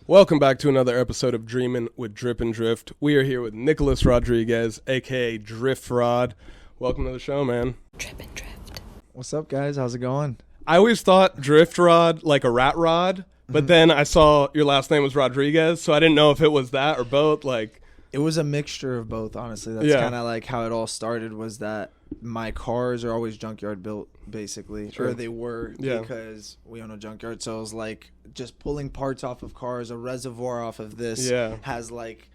Welcome back to another episode of Dreamin' with Drip and Drift. We are here with Nicholas Rodriguez, aka Drift Rod. Welcome to the show, man. Drip and Drift. What's up, guys? How's it going? I always thought Drift Rod like a rat rod, but then I saw your last name was Rodriguez, so I didn't know if it was that or both. Like, It was a mixture of both, honestly. That's Yeah. kind of like how it all started, was that my cars are always junkyard built, basically. Sure. Or they were, Yeah. because we own a junkyard. So it was like just pulling parts off of cars, a reservoir off of this Yeah. has like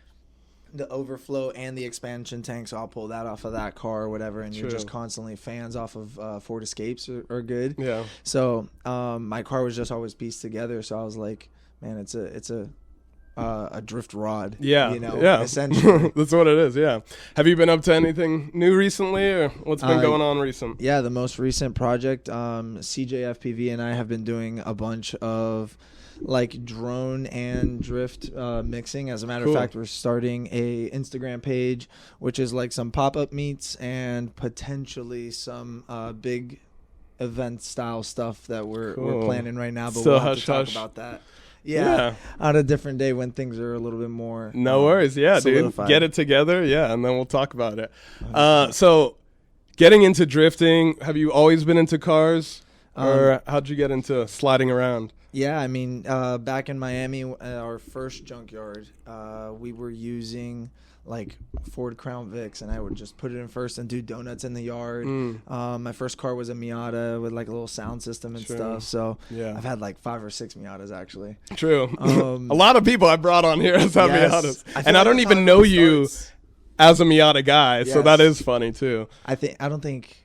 the overflow and the expansion tank. So I'll pull that off of that car or whatever. And you're True. just constantly fans off of Ford Escapes are good. yeah, So my car was just always pieced together. So I was like, man, it's a drift rod. yeah, You know, yeah. essentially. That's what it is. Yeah. Have you been up to anything new recently, or what's been going on recent? Yeah, the most recent project, CJFPV and I have been doing a bunch of like drone and drift mixing. As a matter Cool. of fact, we're starting a Instagram page, which is like some pop-up meets and potentially some big event style stuff that we're Cool. planning right now. But Still we'll have hush, to talk hush. about that. Yeah. Yeah, on a different day when things are a little bit more. No worries. Yeah, dude. solidified. Get it together. Yeah, and then we'll talk about it. So, getting into drifting, have you always been into cars? Or how'd you get into sliding around? Yeah, I mean, back in Miami, our first junkyard, we were using like Ford Crown Vics, and I would just put it in first and do donuts in the yard. My first car was a Miata with like a little sound system and Sure. stuff. So Yeah. I've had like 5 or 6 Miatas actually. True. Um, A lot of people I brought on here has had Yes. Miatas. I feel And I like don't that's even how know it you starts. as a Miata guy, so Yes. that is funny too. I don't think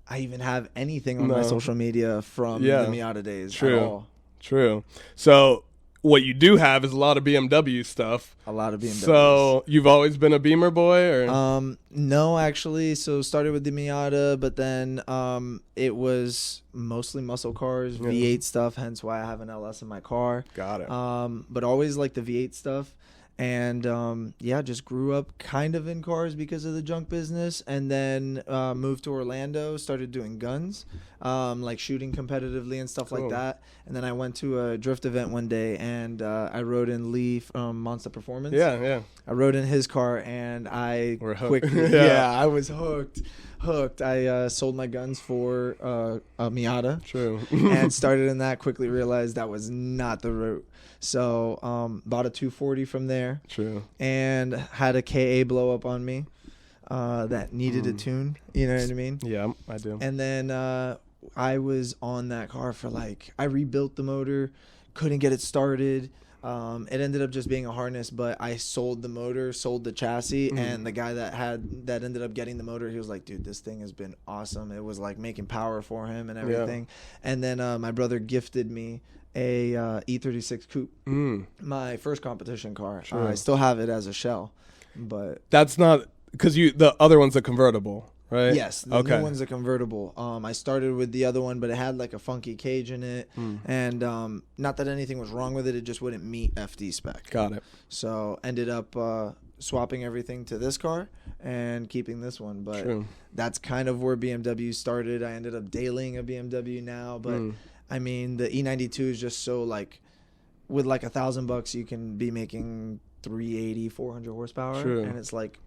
I even have anything on my No. social media from Yeah. the Miata days True. at all. True. So, what you do have is a lot of BMW stuff. A lot of BMWs. So, you've always been a Beamer boy, or? No, actually. So started with the Miata, but then it was mostly muscle cars, Yeah. V8 stuff. Hence why I have an LS in my car. Got it. But always like the V8 stuff, and just grew up kind of in cars because of the junk business, and then moved to Orlando, started doing guns, like shooting competitively and stuff Cool. like that. And then I went to a drift event one day, and I rode in Lee from Monster Performance. Yeah. I rode in his car, and I We're hooked. quickly, Yeah. I was hooked. I sold my guns for a Miata True. and started in that. Quickly realized that was not the route. So bought a 240 from there True. and had a KA blow up on me that needed a tune. You know what I mean? Yeah, I do. And then I was on that car for I rebuilt the motor, couldn't get it started. It ended up just being a harness, but I sold the motor, sold the chassis, and the guy that ended up getting the motor, he was like, dude, this thing has been awesome. It was like making power for him and everything. And then my brother gifted me a E36 Coupe, my first competition car. Sure. I still have it as a shell, but That's not, because the other one's a convertible, right? yes, the new one's a convertible. I started with the other one, but it had like a funky cage in it, and not that anything was wrong with it, it just wouldn't meet FD spec. Got it. So ended up swapping everything to this car and keeping this one. But True. that's kind of where BMW started. I ended up dailying a BMW now, but I mean the E92 is just so with like $1,000 you can be making 380, 400 horsepower, True. and it's like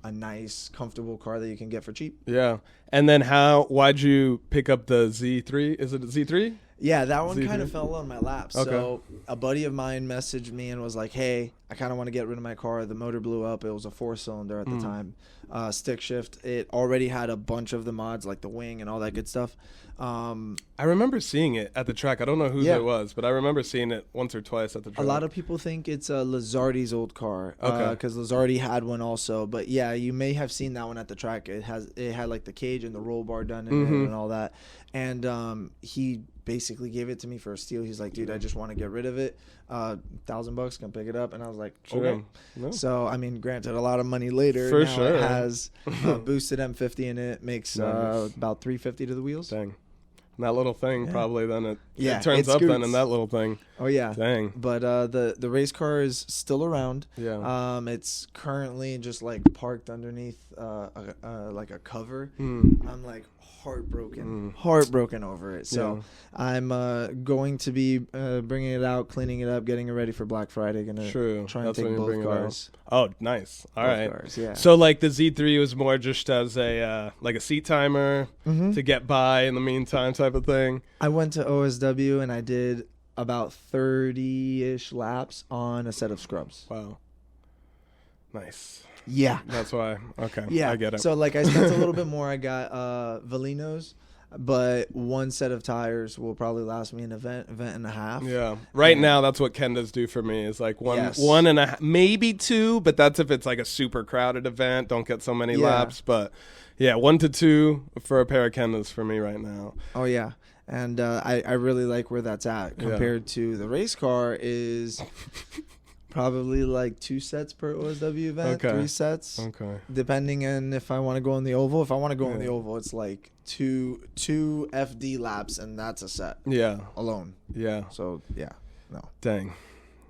a nice, comfortable car that you can get for cheap. Yeah. And then why'd you pick up the Z3? Is it a Z3? Yeah, that one Z3? kind of fell on my lap. Okay. So a buddy of mine messaged me and was like, hey, I kind of want to get rid of my car. The motor blew up. It was a 4-cylinder at the time. Stick shift. It already had a bunch of the mods, like the wing and all that good stuff. I remember seeing it at the track. I don't know whose Yeah. it was, but I remember seeing it once or twice at the track. A lot of people think it's Lazardi's old car. Okay. Because Lazardi had one also. But yeah, you may have seen that one at the track. It had like the cage and the roll bar done in it and all that. And he basically gave it to me for a steal. He's like, dude, I just want to get rid of it. $1,000, come pick it up. And I was like, True. okay. No. So I mean, granted, a lot of money later. For now sure. It has a boosted M50 in it. Makes Nice. about $350 to the wheels. Dang. And that little thing, probably then it Yeah, turns it up then scoots. in that little thing. Oh yeah. Dang. But the race car is still around. Yeah. It's currently just like parked underneath like a cover. Hmm. I'm like heartbroken over it. So I'm going to be bringing it out, cleaning it up, getting it ready for Black Friday. Gonna try and take both cars. Oh, nice. All right. Cars, yeah. So like the Z3 was more just as a like a seat timer to get by in the meantime type of thing. I went to OSW and I did about 30-ish laps on a set of scrubs. Wow. Nice. Yeah. That's why. Okay. Yeah. I get it. So like I spent a little bit more. I got Valinos, but one set of tires will probably last me an event and a half. Yeah. Right now, that's what Kendas do for me is like one and a half, maybe two, but that's if it's like a super crowded event. Don't get so many laps. But yeah, 1 to 2 for a pair of Kendas for me right now. Oh, yeah. And I really like where that's at compared to the race car is probably like 2 sets per OSW event, 3 sets. Okay. Depending on if I want to go on the oval. If I want to go on the oval, it's like two FD laps, and that's a set. Yeah. Alone. Yeah. So, yeah. No. Dang.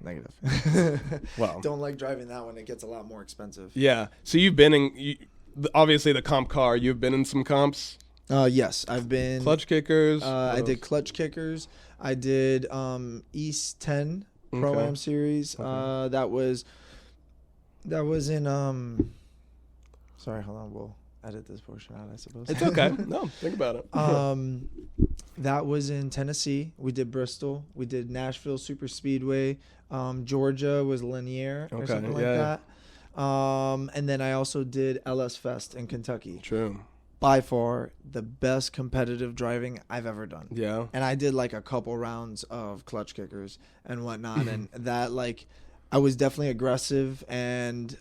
Negative. Wow. Don't like driving that one. It gets a lot more expensive. Yeah. So you've been in, obviously the comp car, you've been in some comps? Yes. I've been. Clutch kickers? I did clutch kickers. I did East 10. Pro-Am series. That was in sorry, hold on, we'll edit this portion out, I suppose. It's okay. No, think about it. That was in Tennessee. We did Bristol. We did Nashville Super Speedway. Georgia was Linear or something like that. And then I also did LS Fest in Kentucky. True. By far the best competitive driving I've ever done. Yeah. And I did like a couple rounds of clutch kickers and whatnot. And that, like, I was definitely aggressive and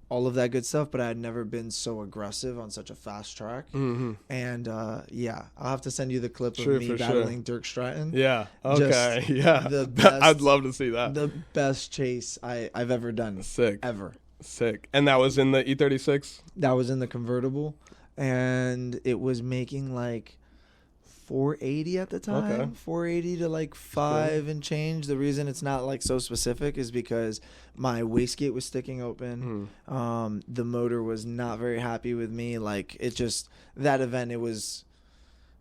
all of that good stuff, but I had never been so aggressive on such a fast track. And yeah, I'll have to send you the clip of me battling Dirk Stratton. Yeah. Okay. I'd love to see that. The best chase I've ever done. Sick. Ever. Sick. And that was in the E36? That was in the convertible. And it was making like 480 at the time, 480 to like 5 and change. The reason it's not like so specific is because my wastegate was sticking open. The motor was not very happy with me. Like it just, that event, it was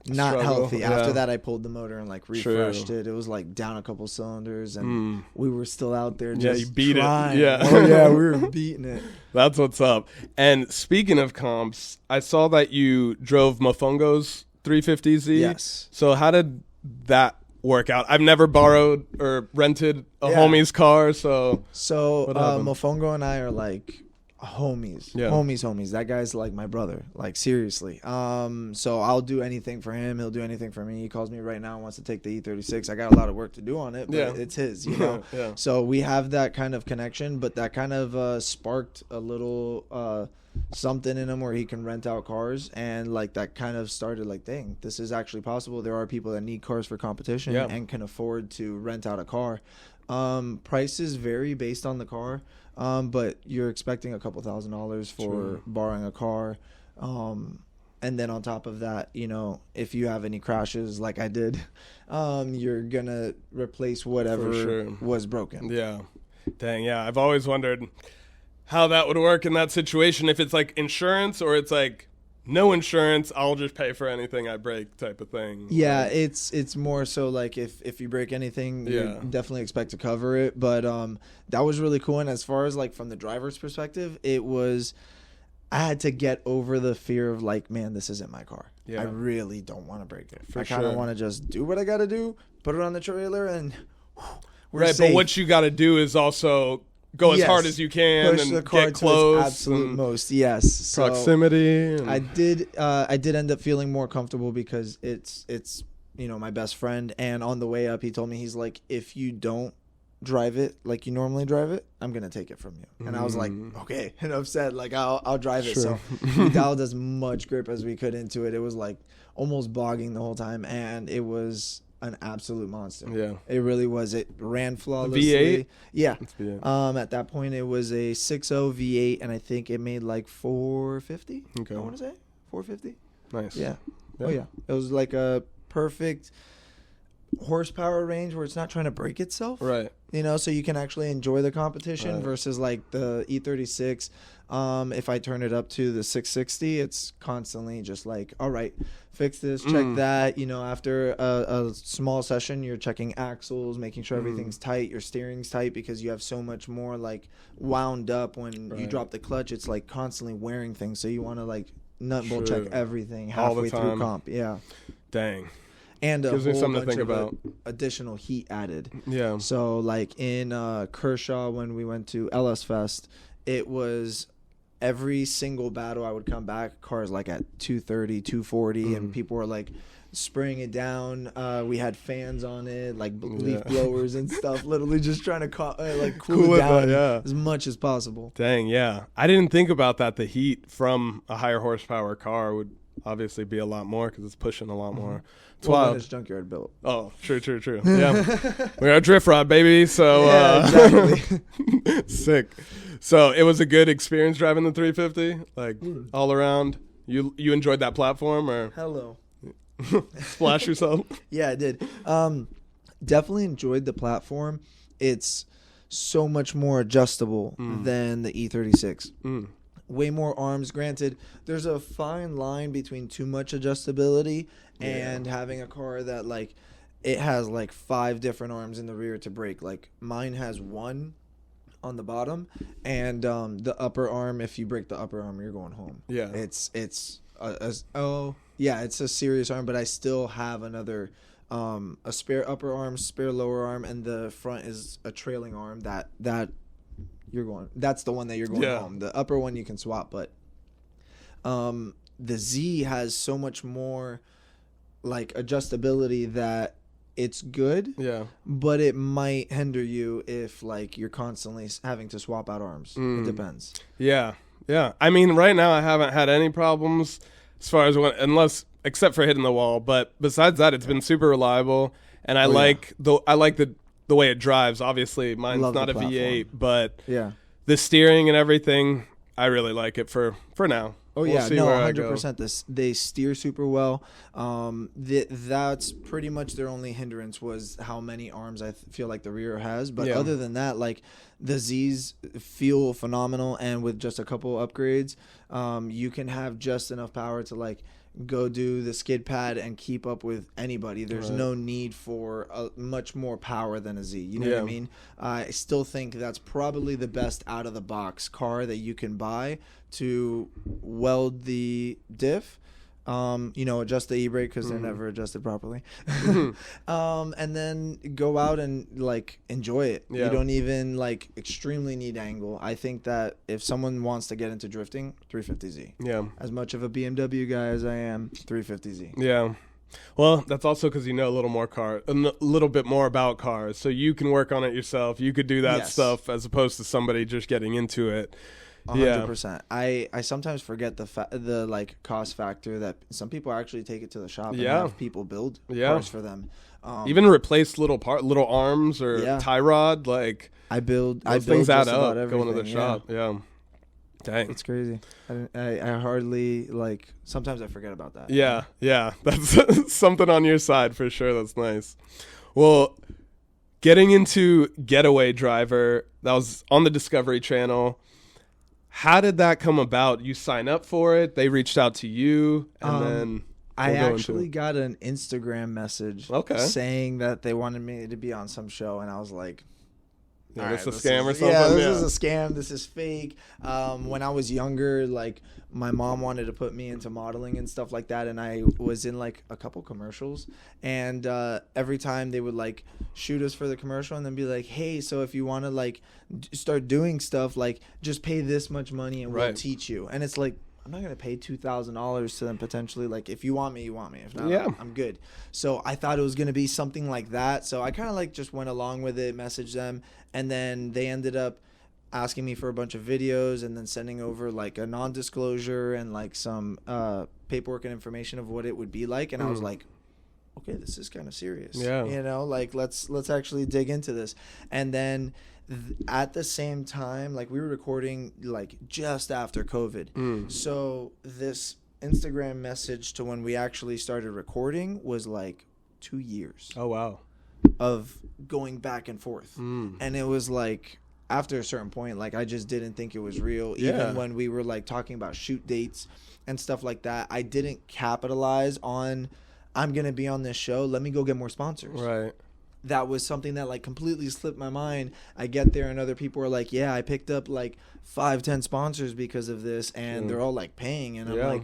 not healthy. After that, I pulled the motor and like refreshed it. It was like down a couple cylinders, and we were still out there just you beat trying. It. Yeah. Oh yeah, we were beating it. That's what's up. And speaking of comps, I saw that you drove Mofongo's 350Z. Yes. So how did that work out? I've never borrowed or rented a homie's car, so Mofongo and I are like homies. Homies. That guy's like my brother, like seriously. So I'll do anything for him, he'll do anything for me. He calls me right now and wants to take the E36. I got a lot of work to do on it, but it's his, you know. So we have that kind of connection, but that kind of sparked a little something in him where he can rent out cars, and like that kind of started like, dang, this is actually possible. There are people that need cars for competition and can afford to rent out a car. Prices vary based on the car. But you're expecting a couple $1,000s for borrowing a car. And then on top of that, you know, if you have any crashes like I did, you're going to replace whatever was broken. Yeah. Dang, yeah. I've always wondered how that would work in that situation. If it's like insurance or it's like no insurance, I'll just pay for anything I break type of thing. Yeah, like, it's more so like if you break anything, you definitely expect to cover it. But that was really cool. And as far as like from the driver's perspective, it was, I had to get over the fear of like, man, this isn't my car. Yeah. I really don't want to break it. I kind of want to just do what I got to do, put it on the trailer, and we're safe. But what you got to do is also go as hard as you can. Push and the car get close. To its absolute most, yes. Proximity. So I did end up feeling more comfortable because it's you know, my best friend, and on the way up he told me, he's like, if you don't drive it like you normally drive it, I'm gonna take it from you. And I was like, okay, and I've said like I'll drive it. So we dialed as much grip as we could into it. It was like almost bogging the whole time, and it was an absolute monster. Yeah, it really was. It ran flawlessly. V8. Yeah. It's V8. At that point, it was a 6.0 V8, and I think it made like 450. Okay. I want to say 450. Nice. Yeah. Oh yeah. It was like a perfect horsepower range where it's not trying to break itself. Right. You know, so you can actually enjoy the competition versus like the E36. If I turn it up to the 660, it's constantly just like, all right, fix this, check that. You know, after a small session, you're checking axles, making sure everything's tight, your steering's tight, because you have so much more like wound up when you drop the clutch. It's like constantly wearing things, so you want to like nut and bolt check everything halfway through comp. Yeah. Dang. And a gives me whole something to bunch think of about. Additional heat added. Yeah. So like in Kershaw, when we went to LS Fest, it was every single battle I would come back, cars like at 230, 240, and people were like spraying it down. We had fans on it, like leaf blowers and stuff, literally just trying to cool it down as much as possible. Dang, yeah. I didn't think about that. The heat from a higher horsepower car would obviously be a lot more because it's pushing a lot more. It's wild. It's junkyard built. Oh, true. Yeah. We are a drift rod, baby. So exactly. Sick. So it was a good experience driving the 350, like all around. You enjoyed that platform, or hello? Splash yourself? Yeah, I did. Definitely enjoyed the platform. It's so much more adjustable than the E36. Way more arms. Granted, there's a fine line between too much adjustability and having a car that like it has like 5 different arms in the rear to brake. Like mine has 1 on the bottom, and the upper arm. If you break the upper arm, you're going home. Yeah, it's a serious arm, but I still have another a spare upper arm, spare lower arm, and the front is a trailing arm that you're going. That's the one that you're going home. The upper one you can swap, but the Z has so much more like adjustability that it's good. Yeah, but it might hinder you if like you're constantly having to swap out arms. It depends. Yeah. I mean, right now I haven't had any problems as far as except for hitting the wall. But besides that, it's been super reliable, and I like the way it drives. Obviously, mine's not a V8, but the steering and everything, I really like it for now. Oh, we'll see 100%. They steer super well. That's pretty much their only hindrance was how many arms I feel like the rear has. But other than that, like the Zs feel phenomenal, and with just a couple upgrades, you can have just enough power to like go do the skid pad and keep up with anybody. There's no need for much more power than a Z. You know what I mean? I still think that's probably the best out of the box car that you can buy to weld the diff. Adjust the e-brake because they're never adjusted properly. And then go out and like enjoy it. You don't even like extremely need angle. I think that if someone wants to get into drifting, 350Z. Yeah. As much of a BMW guy as I am, 350Z. Yeah. Well, that's also because you know a little bit more about cars, so you can work on it yourself. You could do that stuff as opposed to somebody just getting into it. 100%. I sometimes forget the like cost factor that some people actually take it to the shop and have people build cars for them. Even replace little arms or tie rod. Like I build things add up going to the shop. Yeah. Dang. It's crazy. I hardly like. Sometimes I forget about that. Yeah. That's something on your side for sure. That's nice. Well, getting into Getaway Driver, that was on the Discovery Channel. How did that come about? You sign up for it, they reached out to you, and then I actually got an Instagram message saying that they wanted me to be on some show, and I was like, this is a scam or something? Yeah, this is a scam. This is fake. When I was younger, like my mom wanted to put me into modeling and stuff like that, and I was in like a couple commercials, and every time they would like shoot us for the commercial and then be like, hey, so if you want to like start doing stuff, like just pay this much money and we'll teach you. And it's like, I'm not going to pay $2,000 to them potentially. Like, if you want me, you want me. If not, I'm good. So I thought it was going to be something like that. So I kind of like just went along with it, messaged them. And then they ended up asking me for a bunch of videos and then sending over like a non-disclosure and like some paperwork and information of what it would be like. And I was like, okay, this is kind of serious. Yeah. You know, like let's actually dig into this. And then at the same time, like we were recording like just after COVID. So this Instagram message to when we actually started recording was like 2 years. Oh, wow. Of going back and forth. And it was like, after a certain point, like, I just didn't think it was real. Even when we were like talking about shoot dates and stuff like that, I didn't capitalize on, I'm going to be on this show, let me go get more sponsors. Right. That was something that like completely slipped my mind. I get there and other people are like, yeah, I picked up like 5-10 sponsors because of this, and they're all like paying, and I'm like,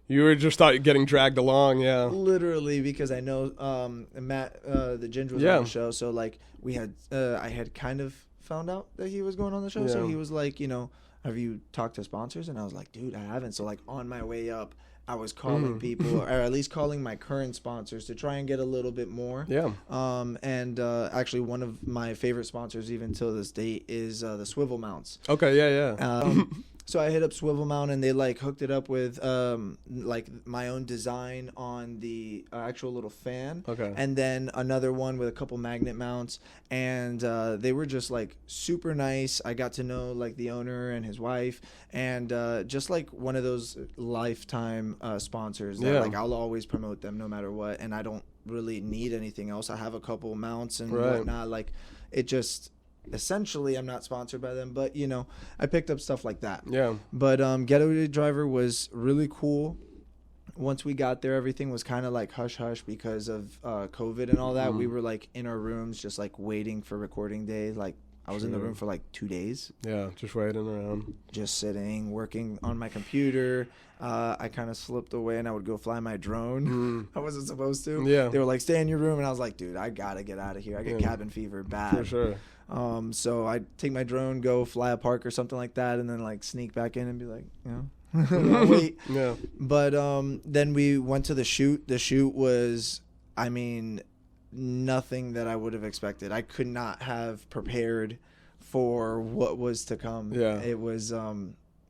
you were just thought you're getting dragged along. Literally, because I know Matt the Ginger was on the show, so like we had I had kind of found out that he was going on the show, so he was like, you know, have you talked to sponsors? And I was like, dude, I haven't. So like on my way up, I was calling people, or at least calling my current sponsors to try and get a little bit more. And actually, one of my favorite sponsors, even till this date, is the swivel mounts. Okay, So I hit up Swivel Mount, and they like hooked it up with like my own design on the actual little fan. Okay. And then another one with a couple magnet mounts, and they were just like super nice. I got to know like the owner and his wife, and just like one of those lifetime sponsors that like I'll always promote them no matter what, and I don't really need anything else. I have a couple mounts and whatnot. Like, it just, essentially, I'm not sponsored by them, but you know, I picked up stuff like that. But Getaway Driver was really cool. Once we got there, everything was kind of like hush hush because of COVID and all that. We were like in our rooms just like waiting for recording day. Like, I was in the room for like 2 days. Just waiting around, just sitting, working on my computer. I kind of slipped away, and I would go fly my drone. I wasn't supposed to. They were like, stay in your room, and I was like, dude, I gotta get out of here. I get cabin fever bad. For sure. So I take my drone, go fly a park or something like that, and then like sneak back in and be like, you know, wait. But then we went to the shoot. The shoot was, I mean, nothing that I would have expected. I could not have prepared for what was to come. It was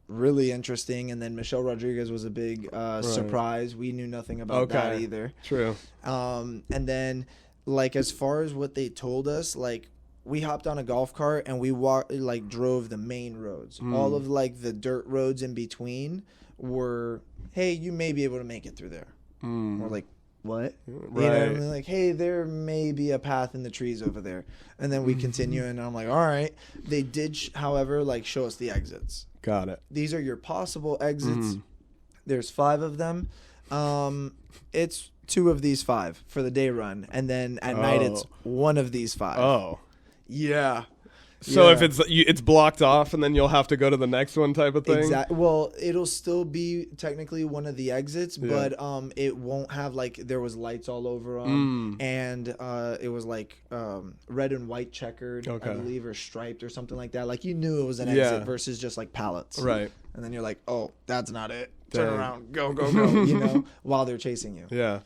really interesting. And then Michelle Rodriguez was a big surprise. We knew nothing about that either. True. And then, like, as far as what they told us, like, we hopped on a golf cart and we drove the main roads. All of like the dirt roads in between were, hey, you may be able to make it through there. We're like, what? Right. You know what I mean? Like, hey, there may be a path in the trees over there. And then we continue, and I'm like, all right. They did, however, like, show us the exits. Got it. These are your possible exits. There's 5 of them. It's 2 of these 5 for the day run, and then at night it's 1 of these 5. Oh. Yeah. So if it's blocked off, and then you'll have to go to the next one type of thing? Exactly. Well, it'll still be technically one of the exits, but it won't have, like, there was lights all over them, and it was like red and white checkered, I believe, or striped or something like that. Like, you knew it was an exit versus just like pallets. Right. And then you're like, oh, that's not it. Turn around, go, you know, while they're chasing you. Yeah.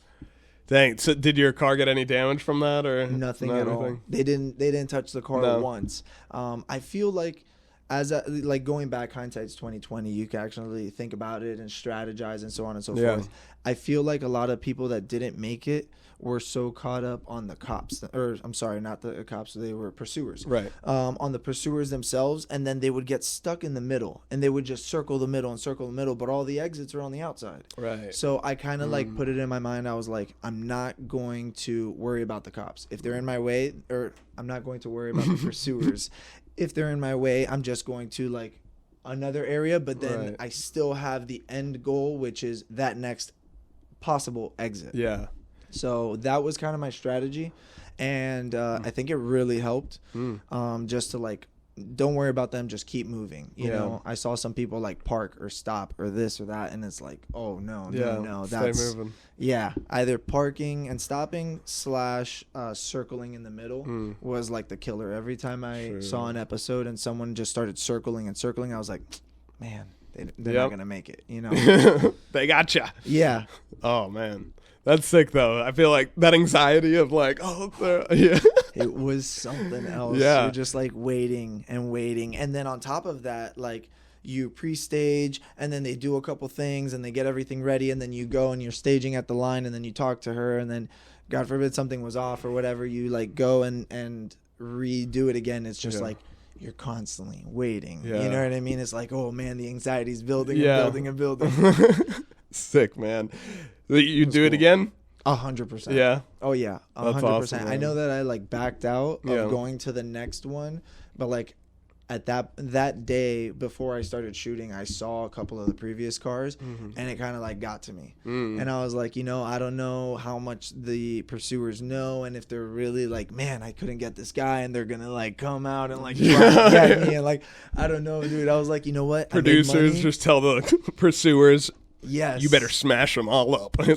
Dang. So did your car get any damage from that, or nothing at all? They didn't touch the car once. I feel like, like going back, hindsight's 2020, you can actually think about it and strategize and so on and so forth. I feel like a lot of people that didn't make it were so caught up on the cops, or I'm sorry, not the cops, they were pursuers. Right. On the pursuers themselves, and then they would get stuck in the middle, and they would just circle the middle, but all the exits are on the outside. Right. So I kind of like put it in my mind. I was like, I'm not going to worry about the cops. If they're in my way, or I'm not going to worry about the pursuers. If they're in my way, I'm just going to like another area, but then I still have the end goal, which is that next possible exit. Yeah. So that was kind of my strategy, and I think it really helped. Just to like, don't worry about them, just keep moving. You know, I saw some people like park or stop or this or that, and it's like, oh no, that's stay moving. Either parking and stopping / circling in the middle was like the killer. Every time I saw an episode and someone just started circling, I was like, man, they're not gonna make it. You know, they gotcha. Yeah. Oh man. That's sick, though. I feel like that anxiety of like, it was something else. You're just like waiting. And then on top of that, like, you pre-stage, and then they do a couple things, and they get everything ready, and then you go and you're staging at the line, and then you talk to her, and then God forbid something was off or whatever, you like go and redo it again. It's just like, you're constantly waiting. You know what I mean? It's like, oh man, the anxiety's building and building and building. Sick, man. You do it again? 100%. Yeah. Oh yeah, 100%. Awesome, I know that I like backed out of going to the next one, but like at that day before I started shooting, I saw a couple of the previous cars, and it kind of like got to me. And I was like, I don't know how much the pursuers know, and if they're really like, man, I couldn't get this guy, and they're gonna like come out and like try to get me, and like I don't know, dude. I was like, you know what? Producers just tell the pursuers, yes, you better smash them all up. Right?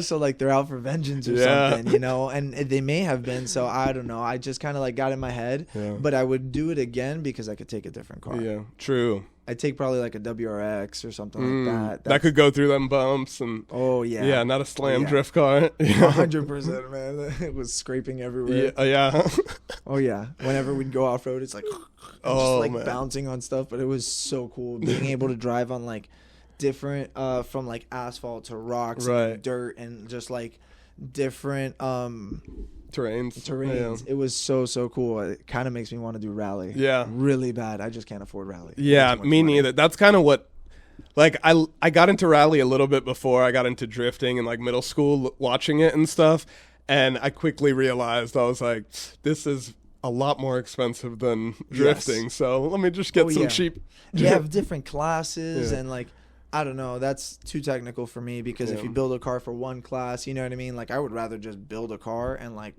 So like they're out for vengeance or something, and they may have been. So I don't know. I just kind of like got in my head, but I would do it again because I could take a different car. Yeah, true. I'd take probably like a WRX or something like that. That could go through them bumps and. Oh yeah. Yeah, not a slam drift car. 100%, man. It was scraping everywhere. Yeah. Oh yeah. Whenever we'd go off road, it's like man, bouncing on stuff. But it was so cool being able to drive on like different from like asphalt to rocks and dirt and just like different terrains. Yeah. It was so cool. It kind of makes me want to do rally. Yeah, really bad. I just can't afford rally. Yeah, me neither. That's kind of what like I got into rally a little bit before I got into drifting in like middle school, watching it and stuff, and I quickly realized I was like, this is a lot more expensive than drifting, so let me just get some cheap. They have different classes and like I don't know. That's too technical for me because if you build a car for one class, you know what I mean? Like I would rather just build a car and like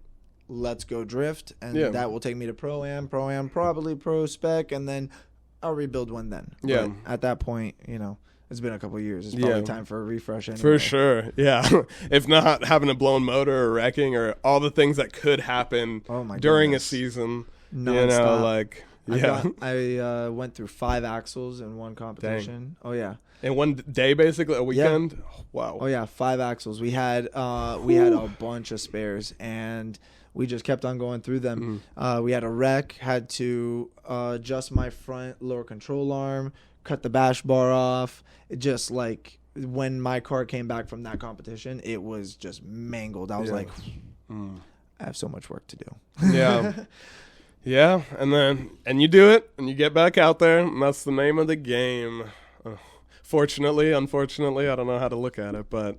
let's go drift, and that will take me to Pro-Am, probably Pro Spec, and then I'll rebuild one then. Yeah. But at that point, it's been a couple of years. It's probably time for a refresh anyway. For sure. Yeah. If not having a blown motor or wrecking or all the things that could happen during a season, non-stop. I went through 5 axles in one competition. Dang. Oh yeah. In one day, basically, a weekend. Yeah. Oh, wow. Oh yeah, 5 axles. We had a bunch of spares, and we just kept on going through them. We had a wreck. Had to adjust my front lower control arm, cut the bash bar off. It just like when my car came back from that competition, it was just mangled. I was like, I have so much work to do. Yeah. Yeah, and you do it, and you get back out there, and that's the name of the game. Fortunately, unfortunately, I don't know how to look at it, but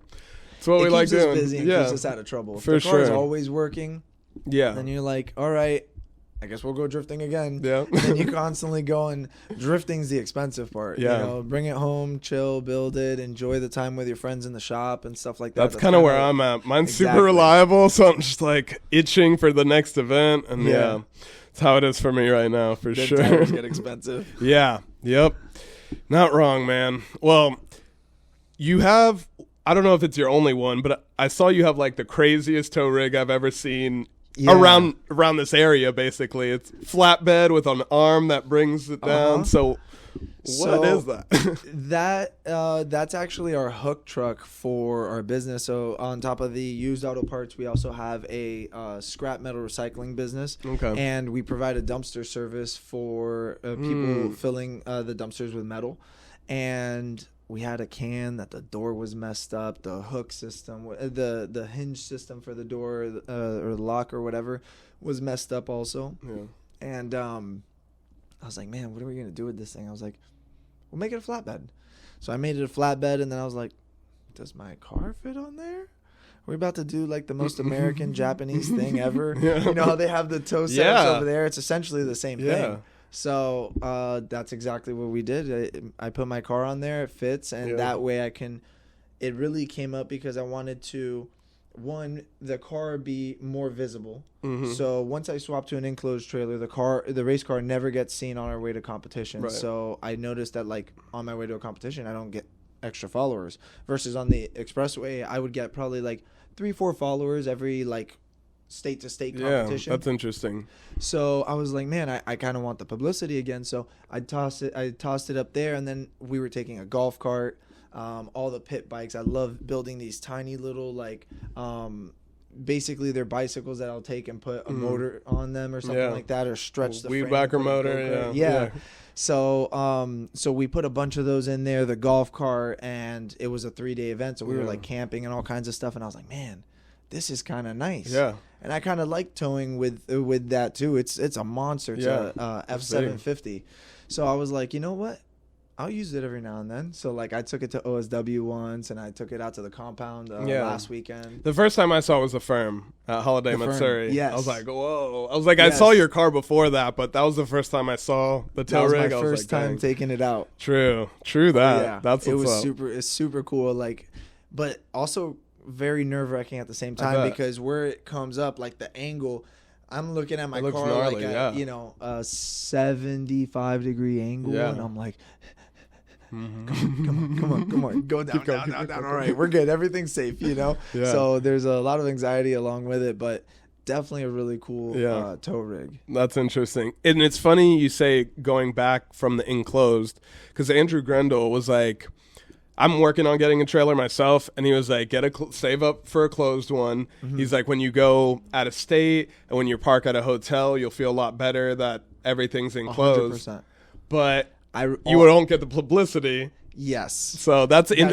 it's what we like doing. It keeps us busy and keeps us out of trouble. If the car's always working, then you're like, all right, I guess we'll go drifting again. Yeah. And you constantly go, and drifting's the expensive part. Yeah. Bring it home, chill, build it, enjoy the time with your friends in the shop and stuff like that. That's kind of where I'm at. Mine's super reliable, so I'm just like itching for the next event, and that's how it is for me right now, for sure. Tires get expensive. Yeah. Yep. Not wrong, man. Well, you have, I don't know if it's your only one, but I saw you have like the craziest tow rig I've ever seen around this area, basically. It's flatbed with an arm that brings it down. So what is that? That's actually our hook truck for our business. So on top of the used auto parts, we also have a scrap metal recycling business. Okay. And we provide a dumpster service for people filling the dumpsters with metal. And we had a can that the door was messed up, the hook system, the hinge system for the door or the lock or whatever was messed up also. Yeah. And I was like, man, what are we going to do with this thing? I was like, we'll make it a flatbed. So I made it a flatbed, and then I was like, does my car fit on there? We're about to do like the most American Japanese thing ever. Yeah. You know how they have the tow setups over there? It's essentially the same thing. So that's exactly what we did. I put my car on there. It fits. And that way it really came up because I wanted to, the car be more visible. Mm-hmm. So once I swapped to an enclosed trailer, the race car never gets seen on our way to competition. Right. So I noticed that like on my way to a competition, I don't get extra followers versus on the expressway, I would get probably like 3-4 followers every like state to state competition. Yeah, that's interesting. So I was like, man, I kind of want the publicity again. So I tossed it up there, and then we were taking a golf cart, all the pit bikes. I love building these tiny little like basically they're bicycles that I'll take and put a motor on them or something like that, or stretch the weed whacker motor. Yeah. So we put a bunch of those in there, the golf cart, and it was a 3-day event. So we were like camping and all kinds of stuff, and I was like, man, this is kind of nice. Yeah. And I kind of like towing with that too. It's a monster. It's a F750. So I was like, you know what? I'll use it every now and then. So like I took it to OSW once, and I took it out to the compound last weekend. The first time I saw it was the Firm at Holiday Matsuri. Yes. I was like, whoa. I was like, I saw your car before that, but that was the first time I saw the tail rig. That was my first time taking it out. True that. That's what's up. It's super cool. Like, but also very nerve wracking at the same time, because where it comes up, like the angle. I'm looking at my car gnarly, like at, a 75-degree angle, and I'm like, come on, go down. All right, we're good. Everything's safe, Yeah. So there's a lot of anxiety along with it, but definitely a really cool tow rig. That's interesting. And it's funny you say going back from the enclosed, because Andrew Grendel was like, I'm working on getting a trailer myself, and he was like, save up for a closed one. Mm-hmm. He's like, when you go out of state and when you park at a hotel, you'll feel a lot better that everything's enclosed. 100%. But you won't get the publicity. Yes. So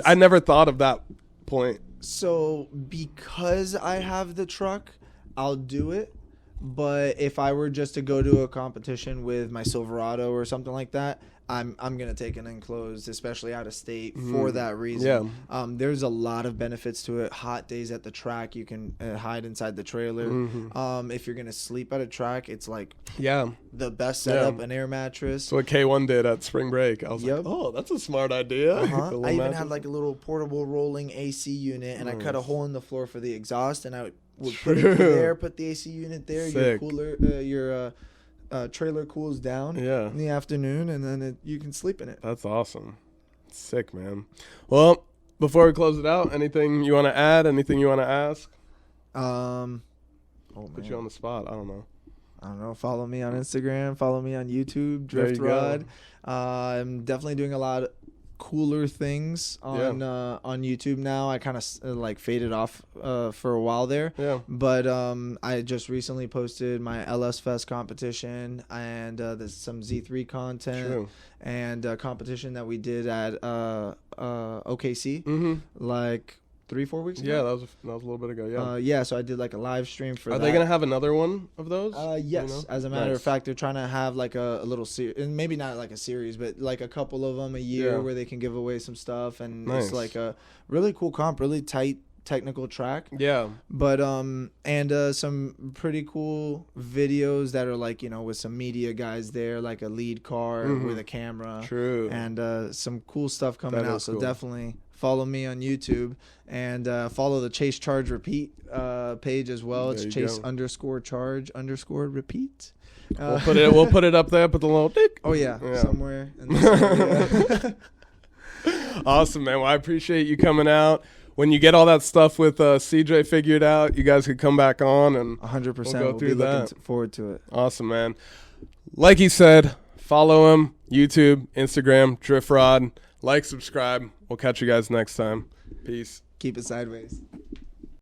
I never thought of that point. So because I have the truck, I'll do it. But if I were just to go to a competition with my Silverado or something like that, I'm gonna take an enclosed, especially out of state, for that reason. Yeah. There's a lot of benefits to it. Hot days at the track, you can hide inside the trailer. Mm-hmm. If you're gonna sleep at a track, it's like the best setup, an air mattress. That's what K1 did at spring break. I was like, oh, that's a smart idea. I even had like a little portable rolling AC unit, and I cut a hole in the floor for the exhaust, and I would put it there, put the AC unit there. Sick. Your trailer cools down in the afternoon, and then you can sleep in it. That's awesome. Sick, man. Well, before we close it out, anything you want to add? Anything you want to ask? Put you on the spot. I don't know. Follow me on Instagram. Follow me on YouTube. Drift Rod. I'm definitely doing a lot of cooler things on YouTube now. I kind of like faded off for a while there. Yeah. But I just recently posted my LS Fest competition, and there's some Z3 content. True. And a competition that we did at OKC like 3-4 weeks ago. Yeah, that was a little bit ago. Yeah. So I did like a live stream for that. Are they gonna have another one of those? Yes. As a matter of fact, they're trying to have like a little series, and maybe not like a series, but like a couple of them a year where they can give away some stuff, and it's like a really cool comp, really tight technical track. Yeah. But and some pretty cool videos that are like, with some media guys there, like a lead car with a camera. True. And some cool stuff coming out. So definitely follow me on YouTube, and follow the Chase Charge Repeat page as well. It's Chase _charge_repeat. We'll put it up there. Put the little tick. Oh yeah. Somewhere. In this Awesome, man. Well, I appreciate you coming out. When you get all that stuff with CJ figured out, you guys could come back on, and 100%. We'll be looking forward to it. Awesome, man. Like he said, follow him, YouTube, Instagram, Drift Rod. Like, subscribe. We'll catch you guys next time. Peace. Keep it sideways.